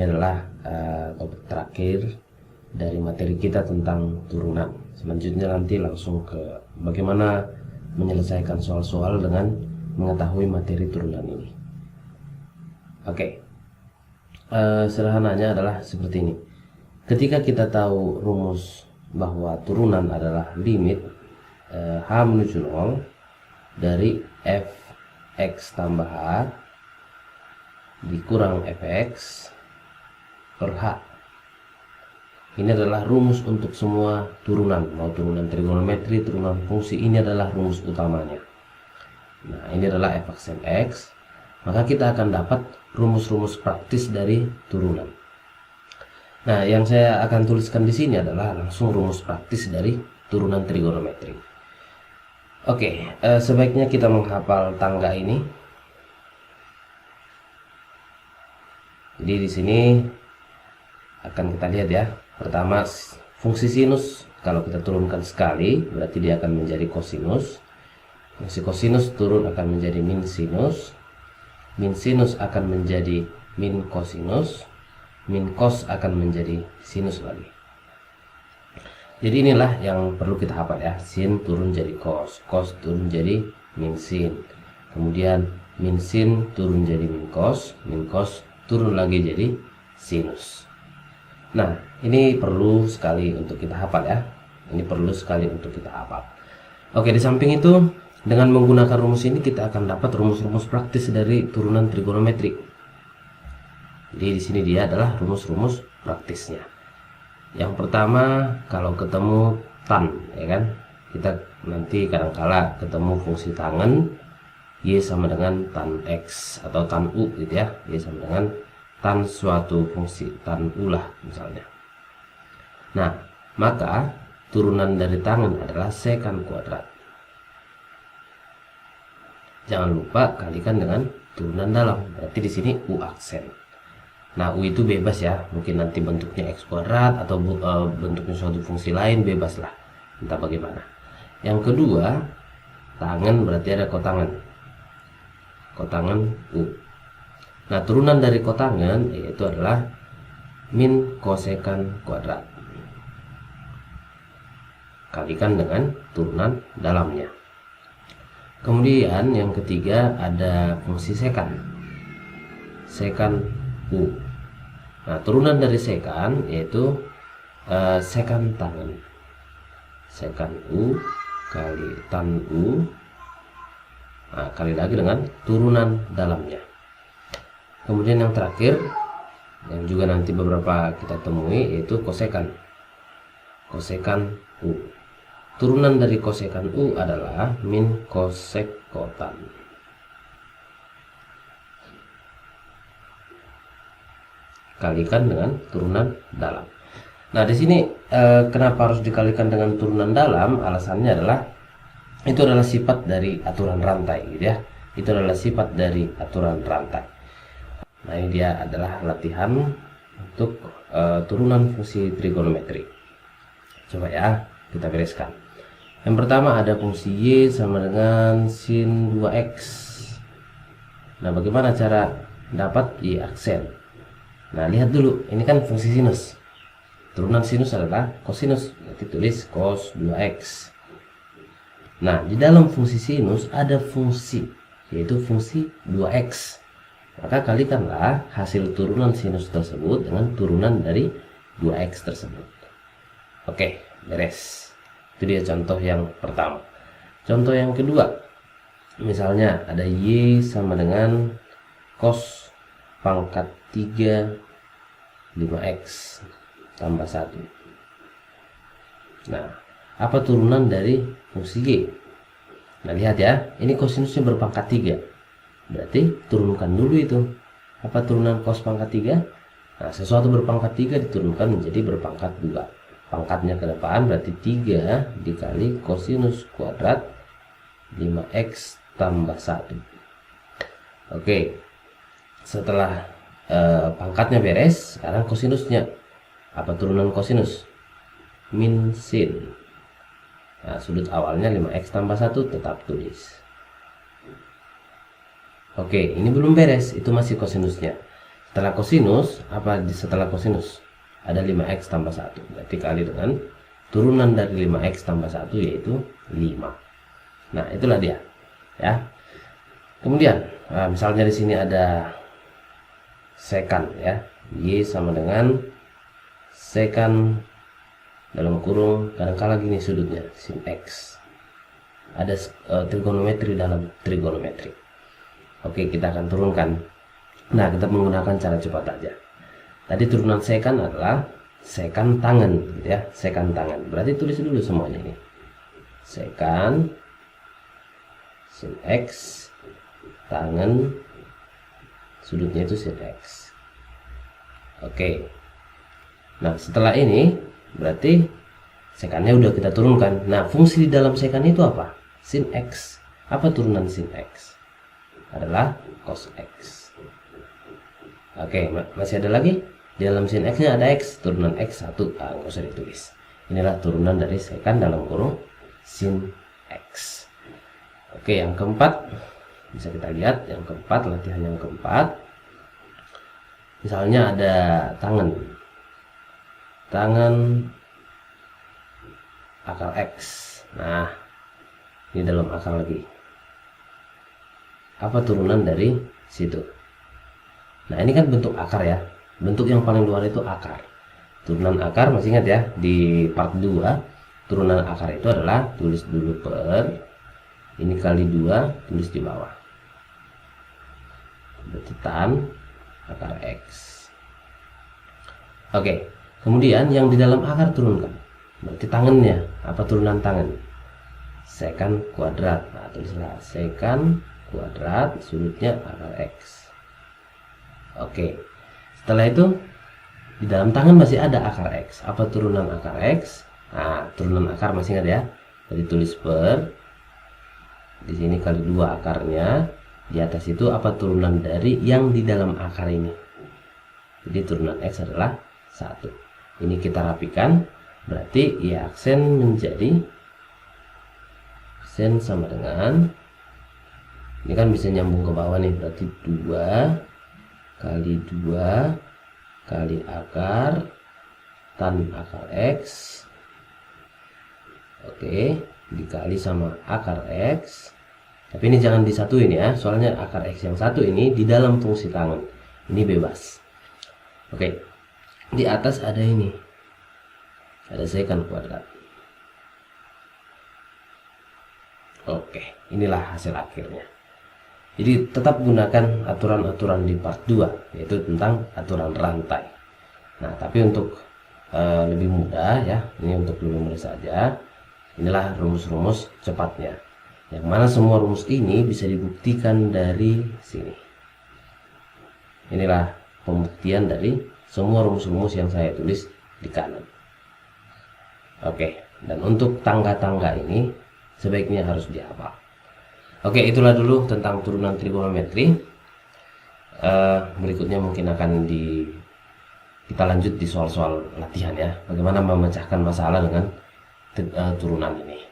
Ini adalah topik terakhir dari materi kita tentang turunan. Selanjutnya nanti langsung ke bagaimana menyelesaikan soal-soal dengan mengetahui materi turunan ini. Oke. Sederhananya adalah seperti ini. Ketika kita tahu rumus bahwa turunan adalah limit H menuju 0 dari fx tambah h dikurang fx per h. Ini adalah rumus untuk semua turunan, mau turunan trigonometri, turunan fungsi, ini adalah rumus utamanya. Nah, ini adalah f(x) dan x. Maka kita akan dapat rumus-rumus praktis dari turunan. Nah, yang saya akan tuliskan di sini adalah langsung rumus praktis dari turunan trigonometri. Oke, sebaiknya kita menghafal tangga ini. Jadi di sini akan kita lihat ya. Pertama, fungsi sinus kalau kita turunkan sekali berarti dia akan menjadi kosinus. Fungsi kosinus turun akan menjadi min sinus. Min sinus akan menjadi min kosinus. Min cos akan menjadi sinus lagi. Jadi inilah yang perlu kita hafal ya. Sin turun jadi cos, cos turun jadi min sin. Kemudian min sin turun jadi min cos turun lagi jadi sinus. Nah, ini perlu sekali untuk kita hafal ya. Ini perlu sekali untuk kita hafal. Oke, di samping itu dengan menggunakan rumus ini kita akan dapat rumus-rumus praktis dari turunan trigonometri. Jadi di sini dia adalah rumus-rumus praktisnya. Yang pertama, kalau ketemu tan, ya kan? Kita nanti kadangkala ketemu fungsi tangen y sama dengan tan x atau tan u gitu ya. Y sama dengan tan suatu fungsi, tan u lah misalnya. Nah, maka turunan dari tangen adalah sekan kuadrat. Jangan lupa kalikan dengan turunan dalam. Berarti di sini u aksen. Nah, u itu bebas ya. Mungkin nanti bentuknya x kuadrat atau bentuknya suatu fungsi lain, bebas lah. Entah bagaimana. Yang kedua, tangen berarti ada kotangan. Kotangan u. Nah, turunan dari kotangan yaitu adalah min kosekan kuadrat. Kalikan dengan turunan dalamnya. Kemudian yang ketiga ada fungsi sekan. Sekan u. Nah, turunan dari sekan yaitu sekan tangen. Sekan u kali tan u. Nah, kali lagi dengan turunan dalamnya. Kemudian yang terakhir yang juga nanti beberapa kita temui yaitu kosekan. Kosekan u. Turunan dari kosekan u adalah min kosek kotan. Kalikan dengan turunan dalam. Nah, di sini kenapa harus dikalikan dengan turunan dalam? Alasannya adalah itu adalah sifat dari aturan rantai gitu ya. Itu adalah sifat dari aturan rantai. Nah, ini dia adalah latihan untuk turunan fungsi trigonometri. Coba ya, kita bereskan. Yang pertama ada fungsi y sama dengan sin 2x. Nah, bagaimana cara dapat y aksen? Nah, lihat dulu, ini kan fungsi sinus. Turunan sinus adalah kosinus, berarti tulis cos 2x. Nah, di dalam fungsi sinus ada fungsi, yaitu fungsi 2x. Maka kalikanlah hasil turunan sinus tersebut dengan turunan dari 2x tersebut. Oke, beres. Itu dia contoh yang pertama. Contoh yang kedua, misalnya ada y sama dengan cos pangkat 3 5x tambah 1. Nah, apa turunan dari fungsi y? Nah, lihat ya, ini kosinusnya berpangkat 3. Berarti turunkan dulu itu. Apa turunan cos pangkat 3? Nah, sesuatu berpangkat 3 diturunkan menjadi berpangkat 2. Pangkatnya ke depan berarti 3 dikali kosinus kuadrat 5x tambah 1. Oke. Setelah pangkatnya beres, sekarang kosinusnya. Apa turunan kosinus? Min sin. Nah, sudut awalnya 5x tambah 1 tetap tulis. Oke, ini belum beres, itu masih kosinusnya. Setelah kosinus, setelah kosinus? Ada 5x tambah 1. Berarti kali dengan turunan dari 5x tambah 1 yaitu 5. Nah, itulah dia. Ya. Kemudian, misalnya di sini ada sekan ya. Y sama dengan sekan dalam kurung kadangkala gini sudutnya sin x. Ada trigonometri dalam trigonometri. Oke, kita akan turunkan. Nah, kita menggunakan cara cepat aja. Tadi turunan sekan adalah sekan tangan, gitu ya, sekan tangan. Berarti tulis dulu semuanya ini. Sekan sin x tangan sudutnya itu sin x. Oke. Nah, setelah ini berarti sekannya udah kita turunkan. Nah, fungsi di dalam sekan itu apa? Sin x. Apa turunan sin x? Adalah cos x. Oke, masih ada lagi? Di dalam sin x nya ada x, turunan x 1. Nggak usah ditulis. Inilah turunan dari sekan dalam kurung sin x. Oke, yang keempat bisa kita lihat. Yang keempat, latihan yang keempat. Misalnya ada tangan akar x. Nah, ini dalam akar lagi. Apa turunan dari situ? Nah, ini kan bentuk akar ya. Bentuk yang paling luar itu akar. Turunan akar, masih ingat ya, di part 2 turunan akar itu adalah tulis dulu per ini kali 2, tulis di bawah. Berarti tan akar x. Oke, kemudian yang di dalam akar turunkan. Berarti tangannya, apa turunan tangan? Sekan kuadrat. Nah, tulislah sekan kuadrat, sudutnya akar x. Oke, setelah itu di dalam tangan masih ada akar x. Apa turunan akar x? Nah, turunan akar masih ingat ya. Jadi tulis per di sini kali 2 akarnya. Di atas itu apa turunan dari yang di dalam akar ini? Jadi turunan x adalah 1. Ini kita rapikan. Berarti ya aksen menjadi aksen sama dengan ini kan bisa nyambung ke bawah nih. Berarti 2 kali 2 kali akar tan akar x. Oke, dikali sama akar x. Tapi ini jangan disatuin ya, soalnya akar x yang satu ini di dalam fungsi tangan. Ini bebas. Oke, di atas ada ini, ada sekan kuadrat. Oke, inilah hasil akhirnya. Jadi tetap gunakan aturan-aturan di part 2, yaitu tentang aturan rantai. Nah, tapi untuk lebih mudah ya, ini untuk lebih mudah saja. Inilah rumus-rumus cepatnya. Yang mana semua rumus ini bisa dibuktikan dari sini. Inilah pembuktian dari semua rumus-rumus yang saya tulis di kanan. Oke, dan untuk tangga-tangga ini sebaiknya harus dihafal. Oke, itulah dulu tentang turunan trigonometri. Berikutnya mungkin akan kita lanjut di soal-soal latihan ya. Bagaimana memecahkan masalah dengan turunan ini.